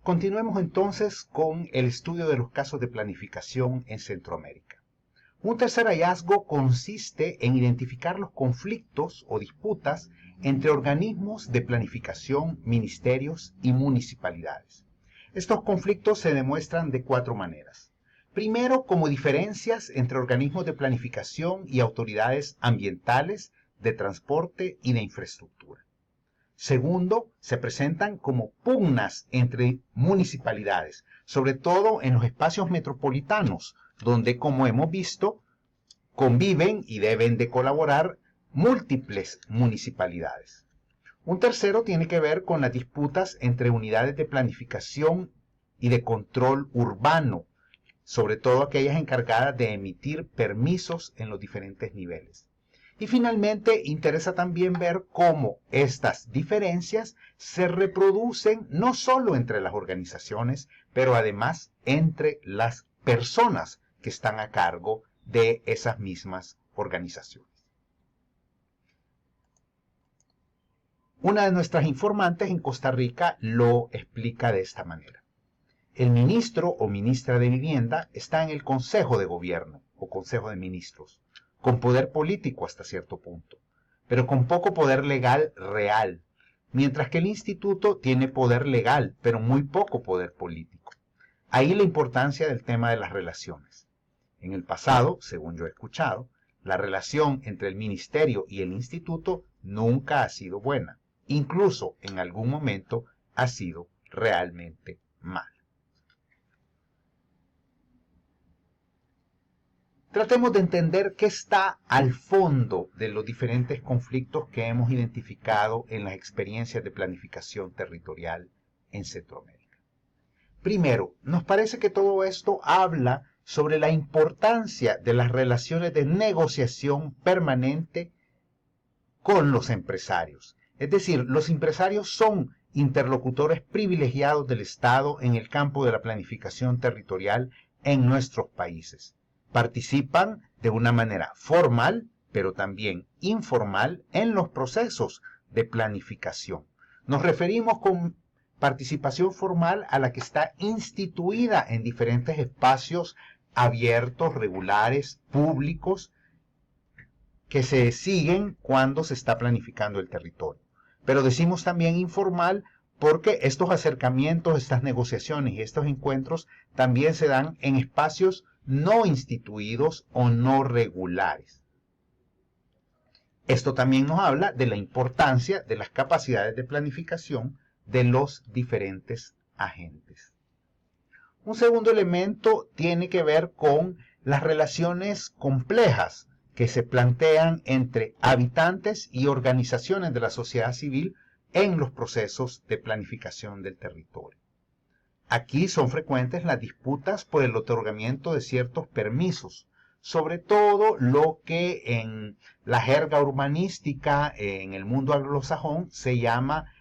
Continuemos entonces con el estudio de los casos de planificación en Centroamérica. Un tercer hallazgo consiste en identificar los conflictos o disputas entre organismos de planificación, ministerios y municipalidades. Estos conflictos se demuestran de 4 maneras. Primero, como diferencias entre organismos de planificación y autoridades ambientales, de transporte y de infraestructura. Segundo, se presentan como pugnas entre municipalidades, sobre todo en los espacios metropolitanos, donde, como hemos visto, conviven y deben de colaborar múltiples municipalidades. Un tercero tiene que ver con las disputas entre unidades de planificación y de control urbano, sobre todo aquellas encargadas de emitir permisos en los diferentes niveles. Y finalmente, interesa también ver cómo estas diferencias se reproducen no solo entre las organizaciones, pero además entre las personas que están a cargo de esas mismas organizaciones. Una de nuestras informantes en Costa Rica lo explica de esta manera. El ministro o ministra de Vivienda está en el Consejo de Gobierno o Consejo de Ministros, con poder político hasta cierto punto, pero con poco poder legal real, mientras que el instituto tiene poder legal, pero muy poco poder político. Ahí la importancia del tema de las relaciones. En el pasado, según yo he escuchado, la relación entre el ministerio y el instituto nunca ha sido buena, incluso en algún momento ha sido realmente mala. Tratemos de entender qué está al fondo de los diferentes conflictos que hemos identificado en las experiencias de planificación territorial en Centroamérica. Primero, nos parece que todo esto habla sobre la importancia de las relaciones de negociación permanente con los empresarios. Es decir, los empresarios son interlocutores privilegiados del Estado en el campo de la planificación territorial en nuestros países. Participan de una manera formal, pero también informal, en los procesos de planificación. Nos referimos con participación formal a la que está instituida en diferentes espacios abiertos, regulares, públicos, que se siguen cuando se está planificando el territorio. Pero decimos también informal porque estos acercamientos, estas negociaciones y estos encuentros también se dan en espacios no instituidos o no regulares. Esto también nos habla de la importancia de las capacidades de planificación de los diferentes agentes. Un segundo elemento tiene que ver con las relaciones complejas que se plantean entre habitantes y organizaciones de la sociedad civil en los procesos de planificación del territorio. Aquí son frecuentes las disputas por el otorgamiento de ciertos permisos, sobre todo lo que en la jerga urbanística en el mundo anglosajón se llama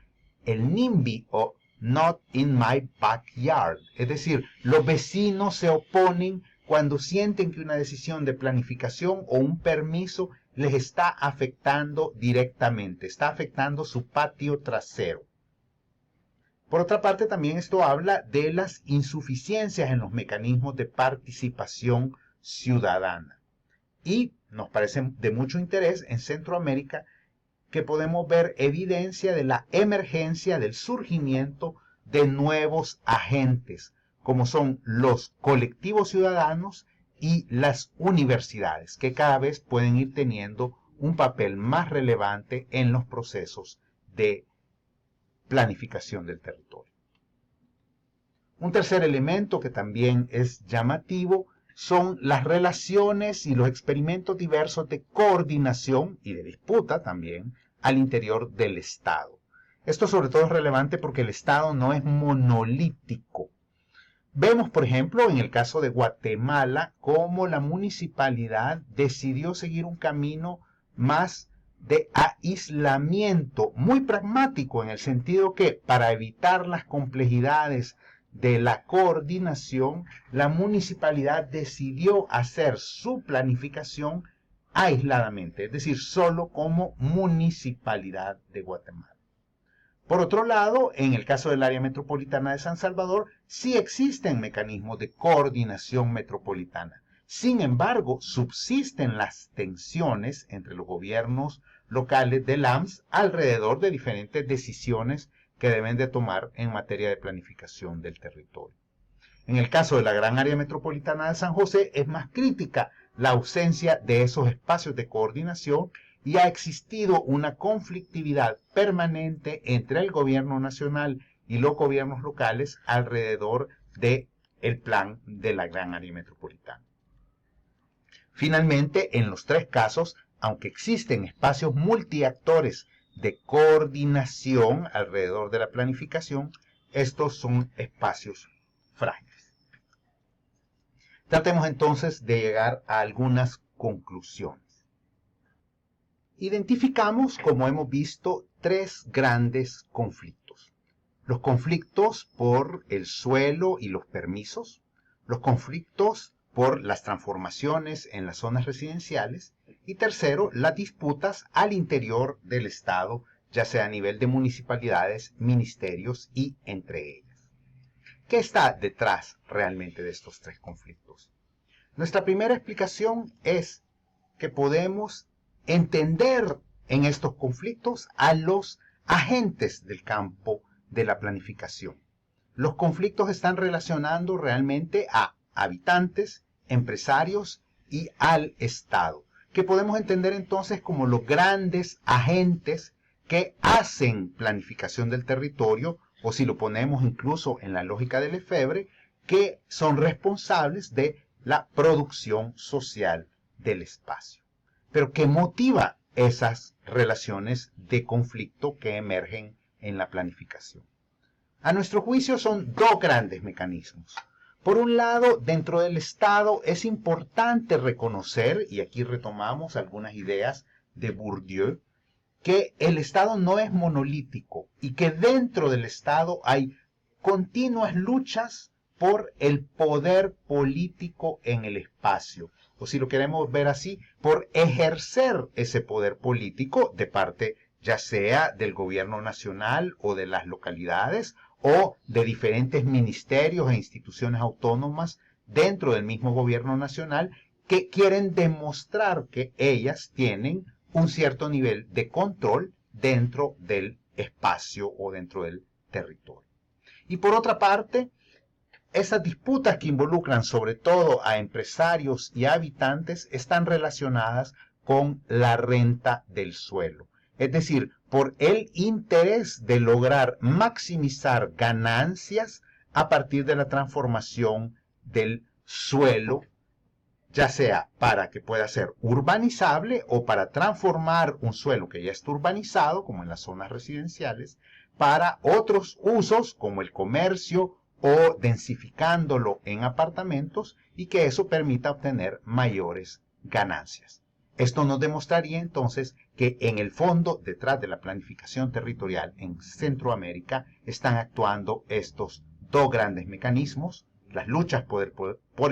el NIMBY o Not in My Backyard. Es decir, los vecinos se oponen cuando sienten que una decisión de planificación o un permiso les está afectando directamente, está afectando su patio trasero. Por otra parte, también esto habla de las insuficiencias en los mecanismos de participación ciudadana. Y nos parece de mucho interés en Centroamérica que podemos ver evidencia de la emergencia, del surgimiento de nuevos agentes, como son los colectivos ciudadanos y las universidades, que cada vez pueden ir teniendo un papel más relevante en los procesos de planificación del territorio. Un tercer elemento que también es llamativo son las relaciones y los experimentos diversos de coordinación y de disputa también al interior del Estado. Esto sobre todo es relevante porque el Estado no es monolítico. Vemos, por ejemplo, en el caso de Guatemala, cómo la municipalidad decidió seguir un camino más de aislamiento, muy pragmático en el sentido que para evitar las complejidades de la coordinación, la municipalidad decidió hacer su planificación aisladamente, es decir, solo como municipalidad de Guatemala. Por otro lado, en el caso del área metropolitana de San Salvador, sí existen mecanismos de coordinación metropolitana. Sin embargo, subsisten las tensiones entre los gobiernos locales del AMS alrededor de diferentes decisiones que deben de tomar en materia de planificación del territorio. En el caso de la gran área metropolitana de San José es más crítica la ausencia de esos espacios de coordinación y ha existido una conflictividad permanente entre el gobierno nacional y los gobiernos locales alrededor del plan de la gran área metropolitana. Finalmente, en los tres casos, aunque existen espacios multiactores de coordinación alrededor de la planificación, estos son espacios frágiles. Tratemos entonces de llegar a algunas conclusiones. Identificamos, como hemos visto, tres grandes conflictos. Los conflictos por el suelo y los permisos, los conflictos por las transformaciones en las zonas residenciales y tercero, las disputas al interior del Estado, ya sea a nivel de municipalidades, ministerios y entre ellas. ¿Qué está detrás realmente de estos tres conflictos? Nuestra primera explicación es que podemos entender en estos conflictos a los agentes del campo de la planificación. Los conflictos están relacionando realmente a habitantes, empresarios y al Estado, que podemos entender entonces como los grandes agentes que hacen planificación del territorio, o si lo ponemos incluso en la lógica de Lefebvre, que son responsables de la producción social del espacio. Pero ¿qué motiva esas relaciones de conflicto que emergen en la planificación? A nuestro juicio son dos grandes mecanismos. Por un lado, dentro del Estado es importante reconocer, y aquí retomamos algunas ideas de Bourdieu, que el Estado no es monolítico y que dentro del Estado hay continuas luchas por el poder político en el espacio, o si lo queremos ver así, por ejercer ese poder político de parte ya sea del gobierno nacional o de las localidades o de diferentes ministerios e instituciones autónomas dentro del mismo gobierno nacional que quieren demostrar que ellas tienen un cierto nivel de control dentro del espacio o dentro del territorio. Y por otra parte, esas disputas que involucran sobre todo a empresarios y a habitantes están relacionadas con la renta del suelo. Es decir, por el interés de lograr maximizar ganancias a partir de la transformación del suelo, ya sea para que pueda ser urbanizable o para transformar un suelo que ya está urbanizado, como en las zonas residenciales, para otros usos como el comercio o densificándolo en apartamentos y que eso permita obtener mayores ganancias. Esto nos demostraría entonces que en el fondo, detrás de la planificación territorial en Centroamérica, están actuando estos dos grandes mecanismos: las luchas por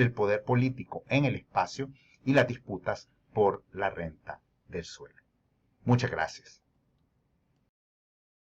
el poder político en el espacio y las disputas por la renta del suelo. Muchas gracias.